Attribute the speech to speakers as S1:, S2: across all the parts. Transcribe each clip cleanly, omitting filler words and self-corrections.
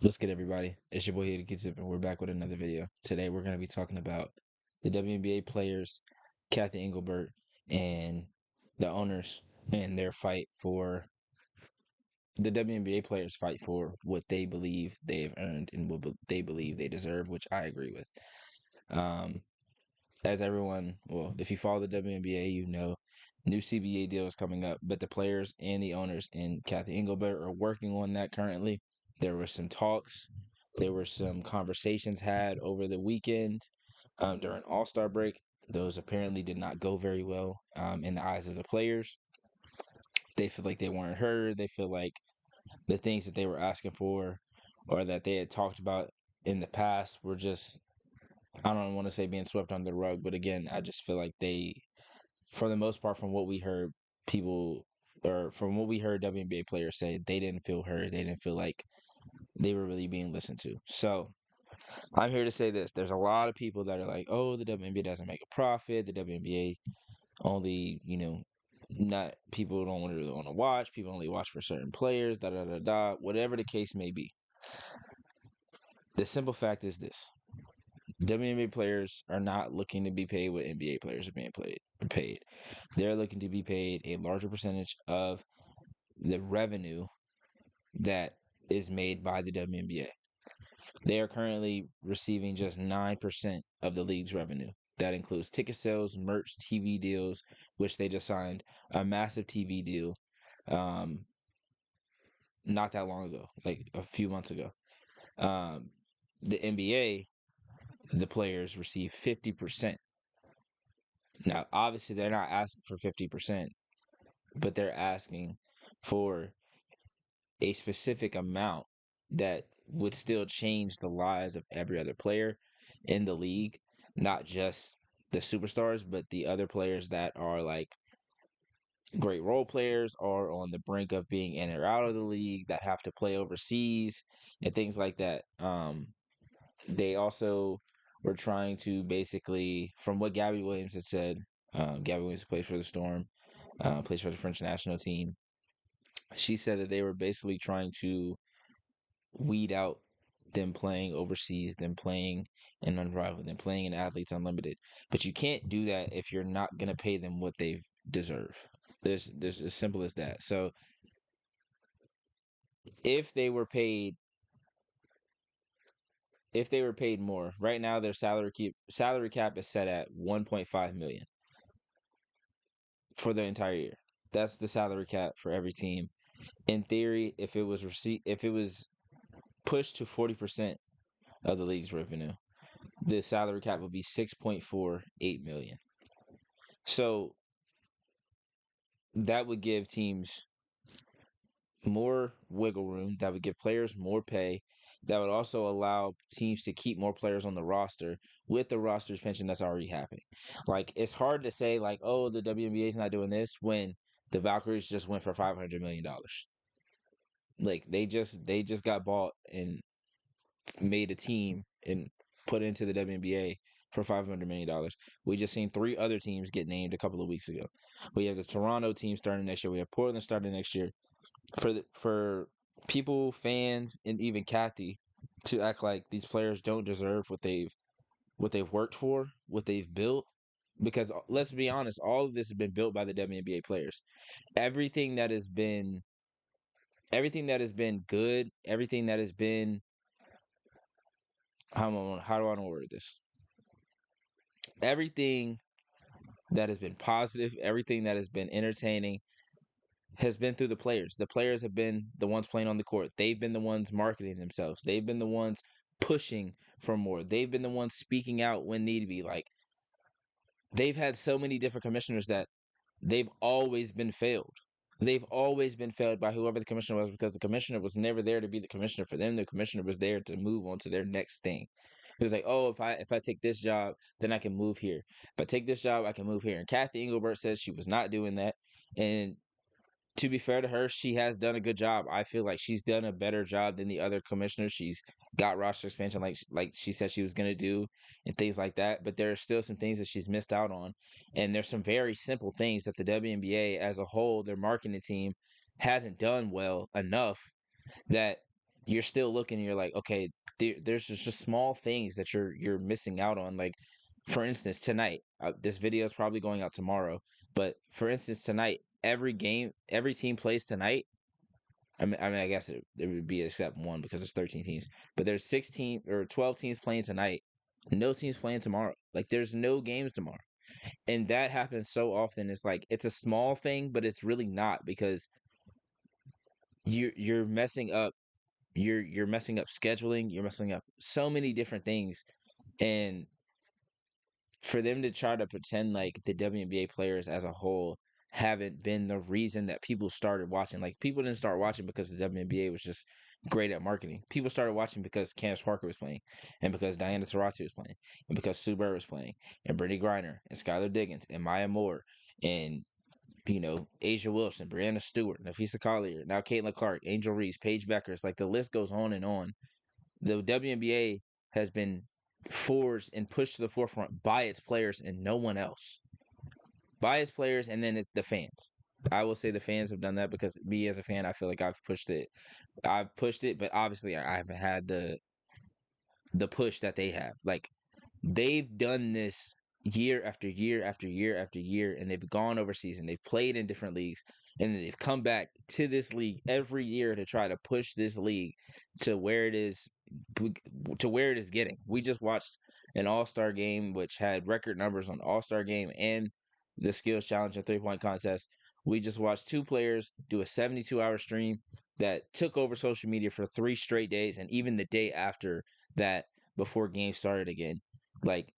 S1: What's good, everybody? It's your boy here to get and we're back with another video. Today, we're going to be talking about the WNBA players, Kathy Engelbert, and the owners and their fight for the WNBA players fight for what they believe they have earned and what they believe they deserve, which I agree with. Um, as everyone, well, if you follow the WNBA, you know new CBA deal is coming up, but the players and the owners and Kathy Engelbert are working on that currently. There were some talks, there were some conversations had over the weekend during All Star break. Those apparently did not go very well in the eyes of the players. They feel like they weren't heard. They feel like the things that they were asking for or that they had talked about in the past were just, I don't want to say being swept under the rug, but again, I just feel like they, for the most part, from what we heard, people or from what we heard WNBA players say, they didn't feel heard. They didn't feel like they were really being listened to. So I'm here to say this. There's a lot of people that are like, oh, the WNBA doesn't make a profit. The WNBA only, not people don't really want to watch. People only watch for certain players, da da da da, whatever the case may be. The simple fact is this. WNBA players are not looking to be paid what NBA players are being paid. They're looking to be paid a larger percentage of the revenue that is made by the WNBA. They are currently receiving just 9% of the league's revenue. That includes ticket sales, merch, TV deals, which they just signed a massive TV deal not that long ago, like a few months ago. The NBA, the players receive 50%. Now, obviously, they're not asking for 50%, but they're asking for a specific amount that would still change the lives of every other player in the league, not just the superstars, but the other players that are like great role players or on the brink of being in or out of the league that have to play overseas and things like that. They also were trying to basically, from what Gabby Williams had said, Gabby Williams plays for the Storm, plays for the French national team. She said that they were basically trying to weed out them playing overseas, them playing in Unrivaled, them playing in Athletes Unlimited. But you can't do that if you're not gonna pay them what they deserve. There's as simple as that. So if they were paid if they were paid more, right now their salary cap is set at 1.5 million for the entire year. That's the salary cap for every team. In theory, if it was pushed to 40% of the league's revenue, the salary cap would be 6.48 million. So that would give teams more wiggle room, that would give players more pay, that would also allow teams to keep more players on the roster with the roster expansion that's already happening. Like, it's hard to say like, oh, the WNBA is not doing this when the Valkyries just went for $500 million. Like, they just got bought and made a team and put into the WNBA for $500 million. We just seen three other teams get named a couple of weeks ago. We have the Toronto team starting next year. We have Portland starting next year. For people, fans, and even Kathy to act like these players don't deserve what they've worked for, what they've built. Because let's be honest, all of this has been built by the WNBA players. Everything that has been, everything that has been good, everything that has been, how do I want to word this? Everything that has been positive, everything that has been entertaining, has been through the players. The players have been the ones playing on the court. They've been the ones marketing themselves. They've been the ones pushing for more. They've been the ones speaking out when need be. Like, they've had so many different commissioners that they've always been failed. They've always been failed by whoever the commissioner was, because the commissioner was never there to be the commissioner for them. The commissioner was there to move on to their next thing. It was like, oh, if I take this job, then I can move here. If I take this job, I can move here. And Kathy Engelbert says she was not doing that. And to be fair to her, she has done a good job. I feel like she's done a better job than the other commissioners. She's got roster expansion like she said she was going to do and things like that. But there are still some things that she's missed out on. And there's some very simple things that the WNBA as a whole, their marketing team, hasn't done well enough that you're still looking and you're like, okay, there's just small things that you're missing out on. Like, for instance, tonight, this video is probably going out tomorrow, but for instance, tonight, every team plays tonight. I mean, I guess it would be except one because there's 13 teams, but there's 16 or 12 teams playing tonight. No teams playing tomorrow. Like, there's no games tomorrow, and that happens so often. It's like it's a small thing, but it's really not because you're messing up you're messing up scheduling, you're messing up so many different things. And for them to try to pretend like the WNBA players as a whole haven't been the reason that people started watching. Like, people didn't start watching because the WNBA was just great at marketing. People started watching because Candace Parker was playing, and because Diana Taurasi was playing, and because Sue Bird was playing, and Brittany Griner, and Skylar Diggins, and Maya Moore, and Asia Wilson, Brianna Stewart, Nafisa Collier, now Caitlin Clark, Angel Reese, Paige Becker. It's like the list goes on and on. The WNBA has been forged and pushed to the forefront by its players and no one else. By its players, and then it's the fans. I will say the fans have done that because me as a fan, I feel like I've pushed it. But obviously I haven't had the push that they have. Like, they've done this year after year after year after year, and they've gone overseas and they've played in different leagues, and then they've come back to this league every year to try to push this league to where it is getting. We just watched an All-Star game which had record numbers on All-Star game and the skills challenge and 3-point contest. We just watched two players do a 72-hour stream that took over social media for 3 straight days, and even the day after that, before games started again. Like,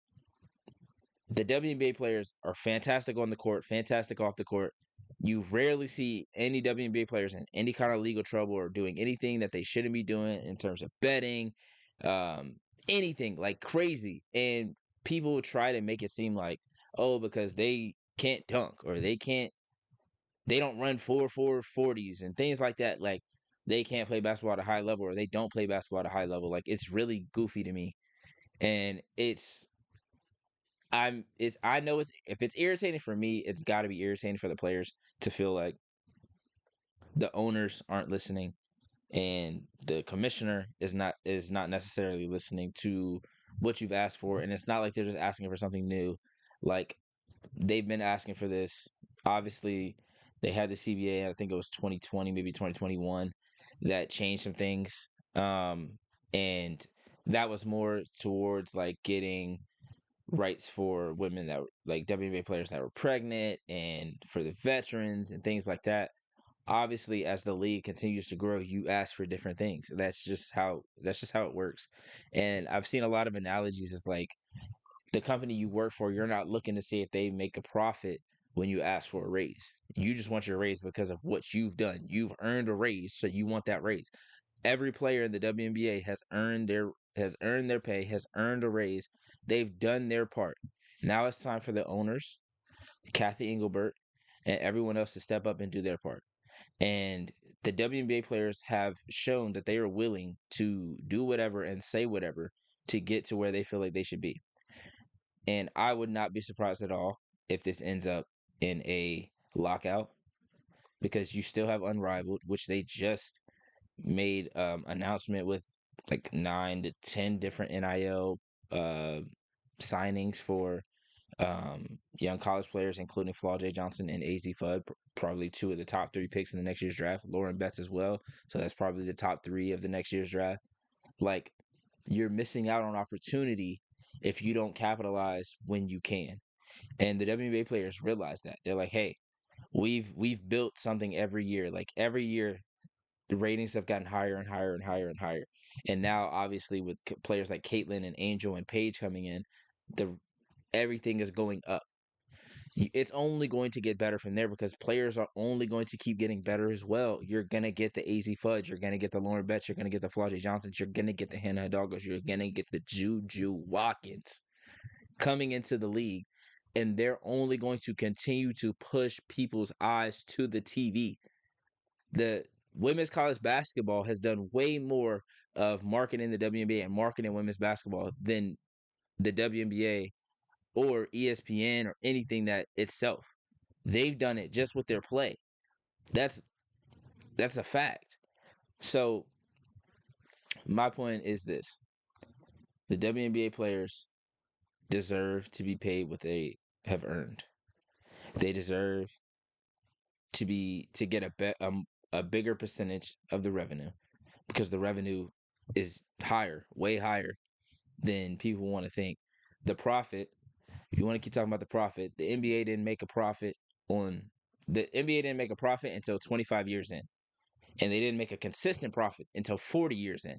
S1: the WNBA players are fantastic on the court, fantastic off the court. You rarely see any WNBA players in any kind of legal trouble or doing anything that they shouldn't be doing in terms of betting, um, anything like crazy. And people try to make it seem like, oh, because they can't dunk or they don't run 4.40s and things like that. Like, they can't play basketball at a high level or they don't play basketball at a high level. Like, it's really goofy to me. And I know if it's irritating for me, it's got to be irritating for the players to feel like the owners aren't listening and the commissioner is not necessarily listening to what you've asked for. And it's not like they're just asking for something new. Like, they've been asking for this. Obviously, they had the CBA, I think it was 2020, maybe 2021, that changed some things. And that was more towards like getting rights for women that like WNBA players that were pregnant and for the veterans and things like that. Obviously, as the league continues to grow, you ask for different things. That's just how it works. And I've seen a lot of analogies. It's like the company you work for, you're not looking to see if they make a profit when you ask for a raise. You just want your raise because of what you've done. You've earned a raise, so you want that raise. Every player in the WNBA has earned their pay, has earned a raise. They've done their part. Now it's time for the owners, Kathy Engelbert, and everyone else to step up and do their part. And the WNBA players have shown that they are willing to do whatever and say whatever to get to where they feel like they should be. And I would not be surprised at all if this ends up in a lockout, because you still have Unrivaled, which they just made announcement with like 9 to 10 different NIL signings for young college players, including Flaw J. Johnson and AZ Fudd, probably 2 of the top 3 picks in the next year's draft. Lauren Betts as well, so that's probably the top 3 of the next year's draft. Like, you're missing out on opportunity if you don't capitalize when you can. And the WNBA players realize that. They're like, hey, we've built something every year. Like, every year the ratings have gotten higher and higher and higher and higher. And now, obviously, with players like Caitlin and Angel and Paige coming in, the everything is going up. It's only going to get better from there because players are only going to keep getting better as well. You're going to get the AZ Fudge. You're going to get the Lauren Betts. You're going to get the Flaude Johnsons. You're going to get the Hannah Hidalgos. You're going to get the Juju Watkins coming into the league. And they're only going to continue to push people's eyes to the TV. The women's college basketball has done way more of marketing the WNBA and marketing women's basketball than the WNBA or ESPN or anything that itself. They've done it just with their play. That's a fact. So my point is this: the WNBA players deserve to be paid what they have earned. They deserve to get a bigger percentage of the revenue, because the revenue is higher, way higher than people want to think. The profit, you want to keep talking about the profit. The NBA didn't make a profit on the NBA didn't make a profit until 25 years in. And they didn't make a consistent profit until 40 years in.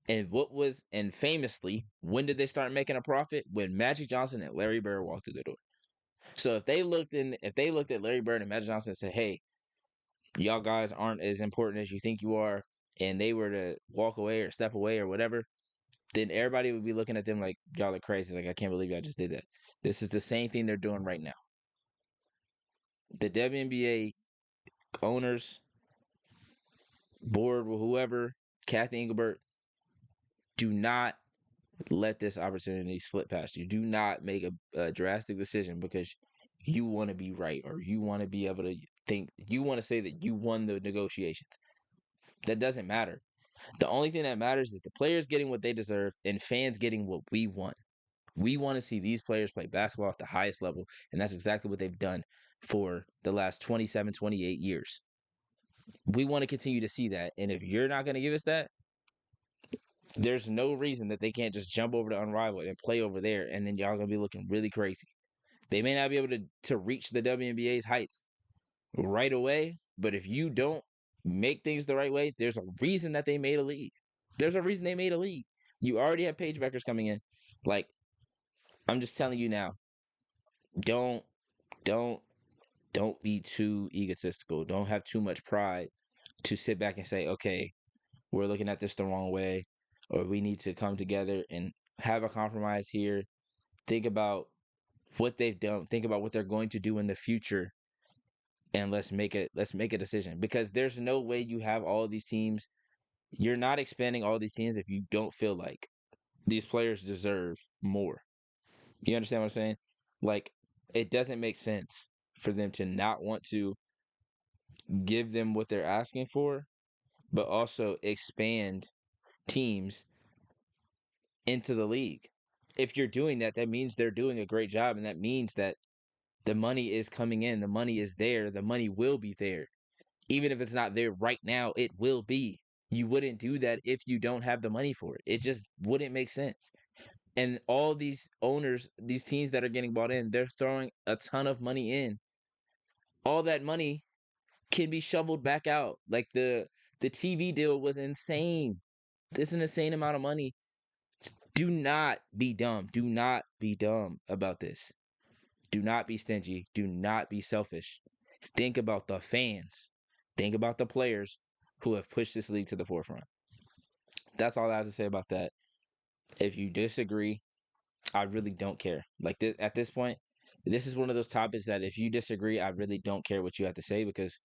S1: And famously, when did they start making a profit? When Magic Johnson and Larry Bird walked through the door. So if they looked at Larry Bird and Magic Johnson and said, "Hey, y'all guys aren't as important as you think you are," and they were to walk away or step away or whatever, then everybody would be looking at them like, "Y'all are crazy. Like, I can't believe y'all just did that." This is the same thing they're doing right now. The WNBA owners, board, whoever, Kathy Engelbert, do not let this opportunity slip past you. Do not make a drastic decision because you want to be right, or you want to be able to think, you want to say that you won the negotiations. That doesn't matter. The only thing that matters is the players getting what they deserve and fans getting what we want. We want to see these players play basketball at the highest level, and that's exactly what they've done for the last 27, 28 years. We want to continue to see that, and if you're not going to give us that, there's no reason that they can't just jump over to Unrivaled and play over there, and then y'all going to be looking really crazy. They may not be able to reach the WNBA's heights right away, but if you don't make things the right way, there's a reason that they made a league. There's a reason they made a league. You already have page breakers coming in. Like, I'm just telling you now, don't don't don't be too egotistical. Don't have too much pride to sit back and say, okay, we're looking at this the wrong way, or we need to come together and have a compromise here. Think about what they've done. Think about what they're going to do in the future, and let's make a decision. Because there's no way you have all these teams. You're not expanding all these teams if you don't feel like these players deserve more. You understand what I'm saying? Like, it doesn't make sense for them to not want to give them what they're asking for, but also expand teams into the league. If you're doing that, that means they're doing a great job, and that means that the money is coming in, the money is there, the money will be there. Even if it's not there right now, it will be. You wouldn't do that if you don't have the money for it. It just wouldn't make sense. And all these owners, these teams that are getting bought in, they're throwing a ton of money in. All that money can be shoveled back out. Like the TV deal was insane. It's an insane amount of money. Do not be dumb. Do not be dumb about this. Do not be stingy. Do not be selfish. Think about the fans. Think about the players who have pushed this league to the forefront. That's all I have to say about that. If you disagree, I really don't care. Like, at this point, this is one of those topics that if you disagree, I really don't care what you have to say, because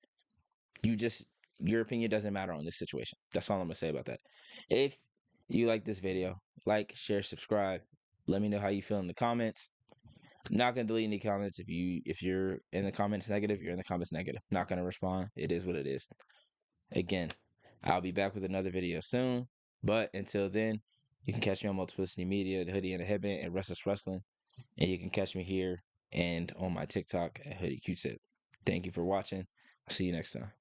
S1: your opinion doesn't matter on this situation. That's all I'm gonna say about that. If you like this video, like, share, subscribe. Let me know how you feel in the comments. I'm not gonna delete any comments. If you're in the comments negative, you're in the comments negative. Not gonna respond. It is what it is. Again, I'll be back with another video soon. But until then, you can catch me on Multiplicity Media, the Hoodie and the Headband, and Restless Wrestling. And you can catch me here and on my TikTok at Hoodie Q-Tip. Thank you for watching. I'll see you next time.